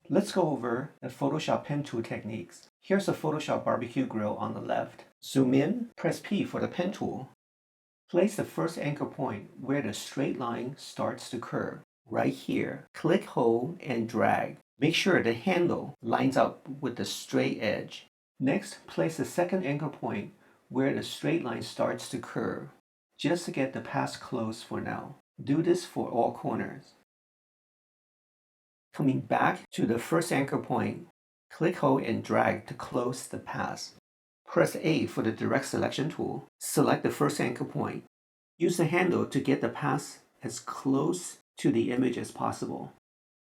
Let's go over the Photoshop pen tool techniques. Here's a Photoshop barbecue grill on the left. Zoom in, press P for the pen tool. Place the first anchor point where the straight line starts to curve. Right here, click, hold, and drag. Make sure the handle lines up with the straight edge. Next, place the second anchor point where the straight line starts to curve, just to get the pass closed for now. Do this for all corners. Coming back to the first anchor point, click, hold, and drag to close the pass. Press A for the direct selection tool. Select the first anchor point. Use the handle to get the pass as close to the image as possible.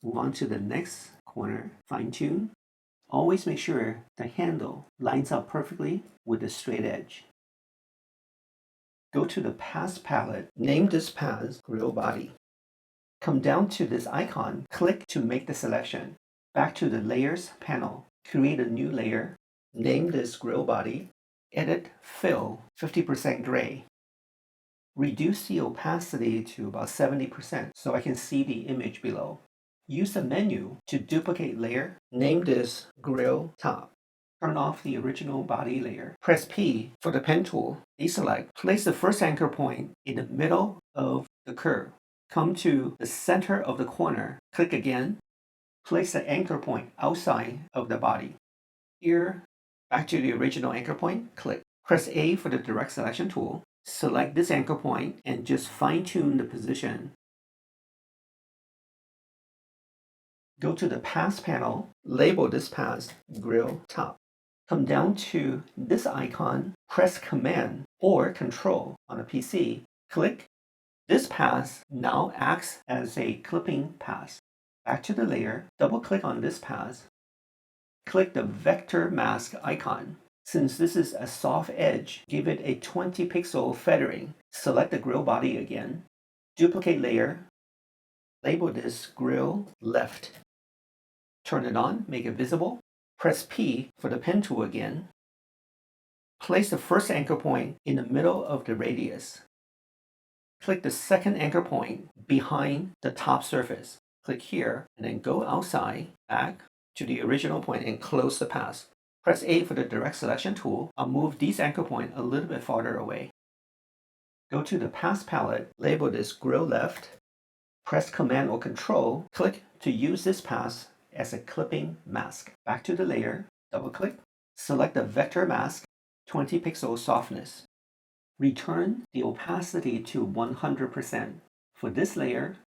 Move on to the next corner, fine tune. Always make sure the handle lines up perfectly with the straight edge. Go to the pass palette. Name this pass grill body. Come down to this icon, click to make the selection. Back to the Layers panel. Create a new layer. Name this grill body. Edit Fill 50% gray. Reduce the opacity to about 70% so I can see the image below. Use the menu to duplicate layer. Name this grill top. Turn off the original body layer. Press P for the pen tool. Deselect. Place the first anchor point in the middle of the curve. Come to the center of the corner. Click again. Place the anchor point outside of the body. Here, back to the original anchor point, click. Press A for the direct selection tool. Select this anchor point and just fine-tune the position. Go to the pass panel. Label this pass grill top. Come down to this icon. Press Command or Control on a PC. Click. This pass now acts as a clipping pass. Back to the layer, double-click on this pass. Click the vector mask icon. Since this is a soft edge, give it a 20 pixel feathering. Select the grill body again. Duplicate layer. Label this grill left. Turn it on, make it visible. Press P for the pen tool again. Place the first anchor point in the middle of the radius. Click the second anchor point behind the top surface. Click here and then go outside, back to the original point and close the pass. Press A for the direct selection tool. I'll move these anchor point a little bit farther away. Go to the pass palette, label this grill left. Press Command or Control. Click to use this pass as a clipping mask. Back to the layer, double click. Select the vector mask, 20 pixel softness. Return the opacity to 100% for this layer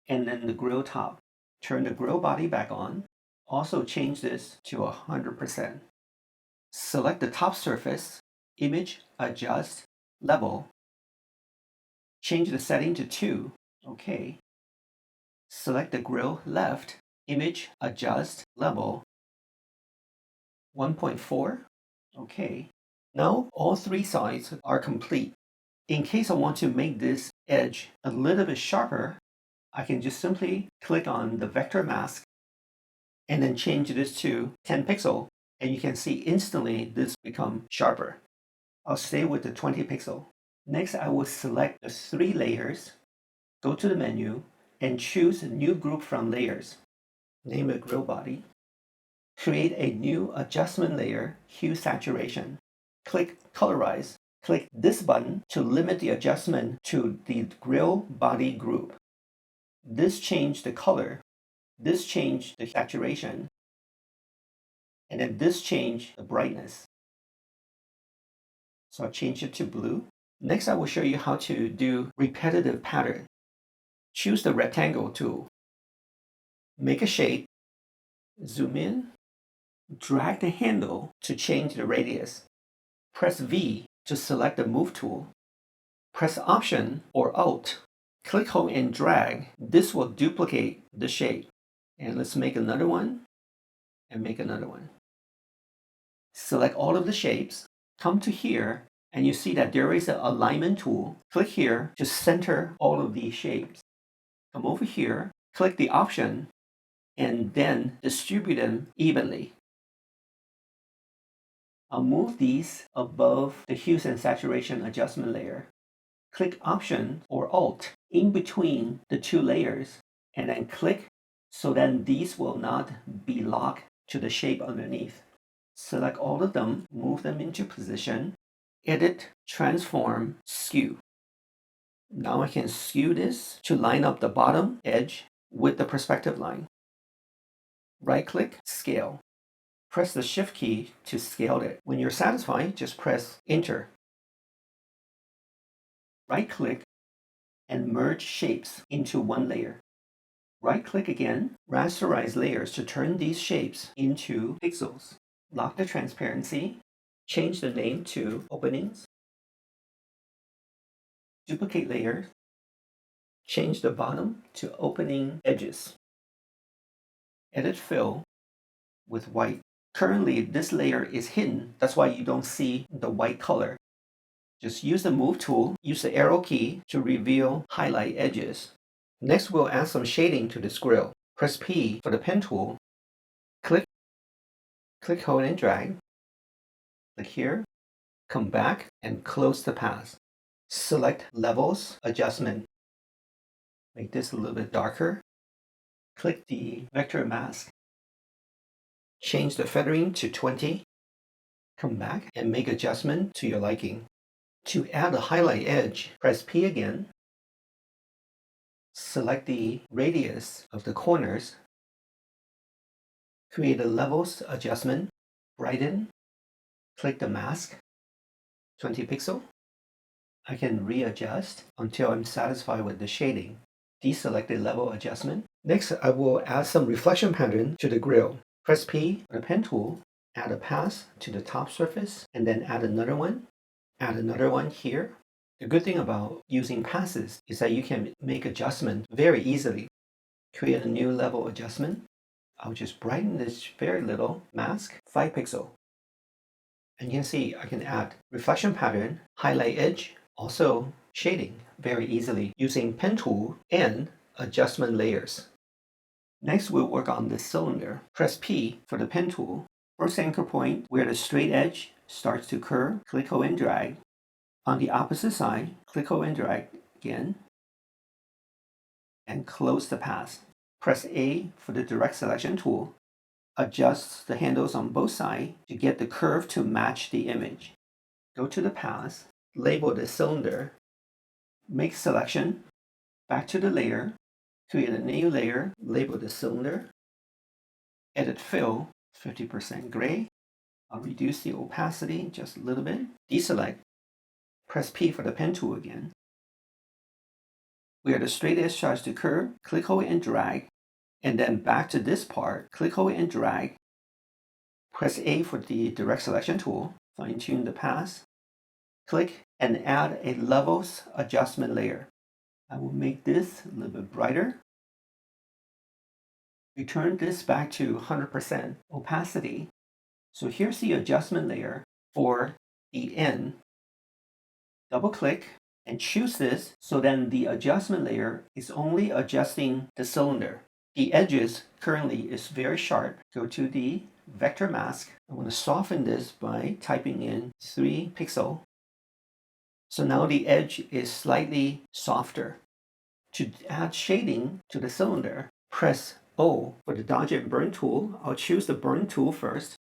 and then the grill top. Turn the grill body back on. Also change this to 100%. Select the top surface, image, adjust, level. Change the setting to 2. Okay. Select the grill left, image, adjust, level. 1.4. Okay. Now all 3 sides are complete. In case I want to make this edge a little bit sharper, I can just simply click on the vector mask and then change this to 10 pixel, and you can see instantly this become sharper. I'll stay with the 20 pixel. Next, I will select the 3 layers, go to the menu, and choose a new group from layers. Name it grill body. Create a new adjustment layer, hue saturation. Click colorize. Click this button to limit the adjustment to the grill body group. This changed the color. This changed the saturation. And then this changed the brightness. So I'll change it to blue. Next, I will show you how to do repetitive pattern. Choose the rectangle tool. Make a shape. Zoom in. Drag the handle to change the radius. Press V to select the Move tool. Press Option or Alt. Click, hold, and drag. This will duplicate the shape. And let's make another one and make another one. Select all of the shapes. Come to here and you see that there is an alignment tool. Click here to center all of these shapes. Come over here, click the option, and then distribute them evenly. I'll move these above the hues and saturation adjustment layer. Click Option or Alt in between the 2 layers, and then click so then these will not be locked to the shape underneath. Select all of them, move them into position, edit, transform, skew. Now I can skew this to line up the bottom edge with the perspective line. Right click, scale. Press the shift key to scale it. When you're satisfied, just press enter. Right click and merge shapes into one layer. Right click again, rasterize layers to turn these shapes into pixels. Lock the transparency, change the name to openings, duplicate layers, change the bottom to opening edges. Edit fill with white. Currently, this layer is hidden. That's why you don't see the white color. Just use the move tool, use the arrow key to reveal highlight edges. Next, we'll add some shading to this grill. Press P for the pen tool. Click, hold and drag. Click here, come back and close the path. Select Levels Adjustment. Make this a little bit darker. Click the vector mask. Change the feathering to 20. Come back and make adjustment to your liking. To add a highlight edge, press P again. Select the radius of the corners. Create a levels adjustment. Brighten. Click the mask. 20 pixel. I can readjust until I'm satisfied with the shading. Deselect the level adjustment. Next, I will add some reflection pattern to the grill. Press P on the pen tool, add a pass to the top surface, and then add another one. Add another one here. The good thing about using passes is that you can make adjustment very easily. Create a new level adjustment. I'll just brighten this very little mask, 5 pixel. And you can see I can add reflection pattern, highlight edge, also shading very easily using pen tool and adjustment layers. Next, we'll work on this cylinder. Press P for the pen tool. First anchor point where the straight edge starts to curve, click, hold, and drag. On the opposite side, click, hold, and drag again, and close the path. Press A for the direct selection tool. Adjust the handles on both sides to get the curve to match the image. Go to the path, label the cylinder, make selection, back to the layer, create a new layer, label the cylinder, edit fill, 50% gray. I'll reduce the opacity just a little bit, deselect, press P for the pen tool again. Where the straight edge starts to curve, click, hold, and drag, and then back to this part, click, hold, and drag. Press A for the direct selection tool, fine tune the path, click, and add a levels adjustment layer. I will make this a little bit brighter. Return this back to 100% opacity. So here's the adjustment layer for the end. Double click and choose this so then the adjustment layer is only adjusting the cylinder. The edges currently is very sharp. Go to the vector mask. I want to soften this by typing in 3 pixel. So now the edge is slightly softer. To add shading to the cylinder, press O for the dodge and burn tool. I'll choose the burn tool first.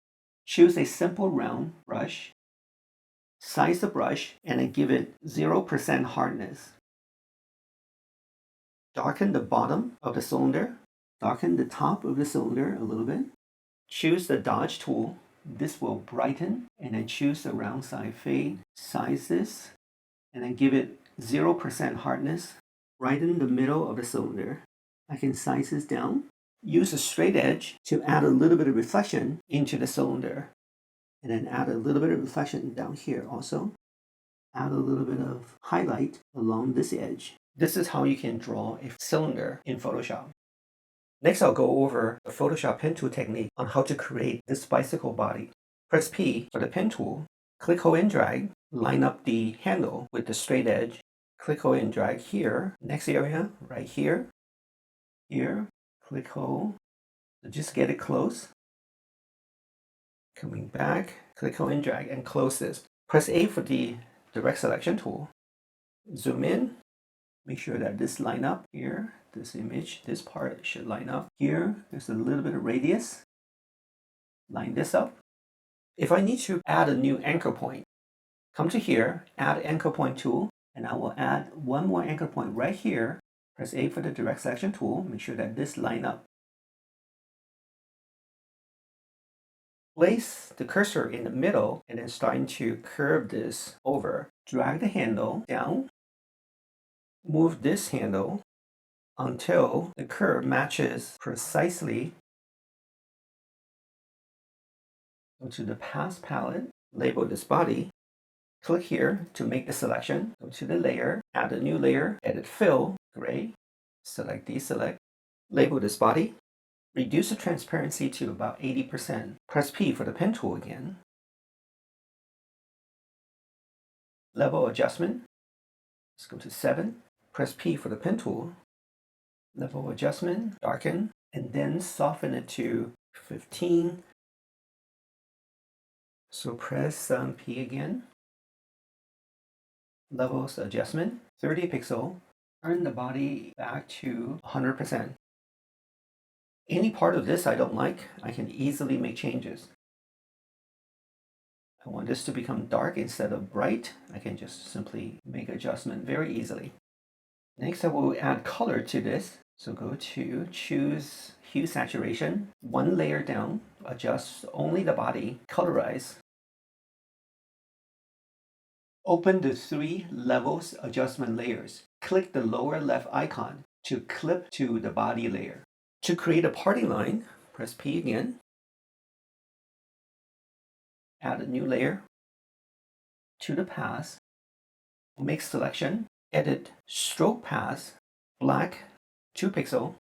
Choose a simple round brush. Size the brush and then give it 0% hardness. Darken the bottom of the cylinder. Darken the top of the cylinder a little bit. Choose the dodge tool. This will brighten, and then choose the round side fade. Size this and then give it 0% hardness. Brighten the middle of the cylinder. I can size this down. Use a straight edge to add a little bit of reflection into the cylinder. And then add a little bit of reflection down here also. Add a little bit of highlight along this edge. This is how you can draw a cylinder in Photoshop. Next, I'll go over the Photoshop pen tool technique on how to create this bicycle body. Press P for the pen tool. Click, hold, and drag. Line up the handle with the straight edge. Click, hold, and drag here. Next area, right here. Here, click, hold. So just get it close. Coming back, click, hold, and drag, and close this. Press A for the direct selection tool. Zoom in. Make sure that this line up here, this image, this part should line up. Here, there's a little bit of radius. Line this up. If I need to add a new anchor point, come to here, add anchor point tool, and I will add one more anchor point right here. Press A for the direct selection tool. Make sure that this line up. Place the cursor in the middle and then starting to curve this over. Drag the handle down. Move this handle until the curve matches precisely. Go to the Path palette, label this body. Click here to make the selection. Go to the layer, add a new layer, edit fill, gray, select deselect, label this body. Reduce the transparency to about 80%. Press P for the pen tool again. Level adjustment. Let's go to 7. Press P for the pen tool. Level adjustment, darken, and then soften it to 15. So press P again. Levels adjustment, 30 pixel. Turn the body back to 100%. Any part of this I don't like, I can easily make changes. I want this to become dark instead of bright. I can just simply make adjustment very easily. Next, I will add color to this. So go to choose hue saturation, one layer down, adjust only the body, colorize. Open the 3 levels adjustment layers. Click the lower left icon to clip to the body layer. To create a party line, press P again. Add a new layer to the path. Make selection, edit stroke path, black 2 pixel.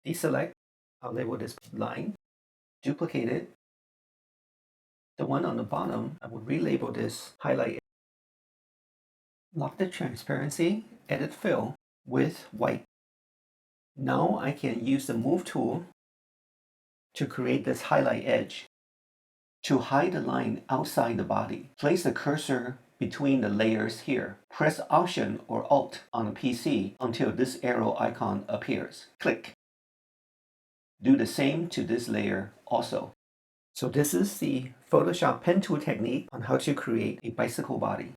Deselect, I'll label this line, duplicate it. The one on the bottom, I will relabel this highlight. Lock the transparency, edit fill with white. Now I can use the move tool to create this highlight edge. To hide the line outside the body, place the cursor between the layers here. Press Option or Alt on a PC until this arrow icon appears. Click. Do the same to this layer also. So this is the Photoshop pen tool technique on how to create a bicycle body.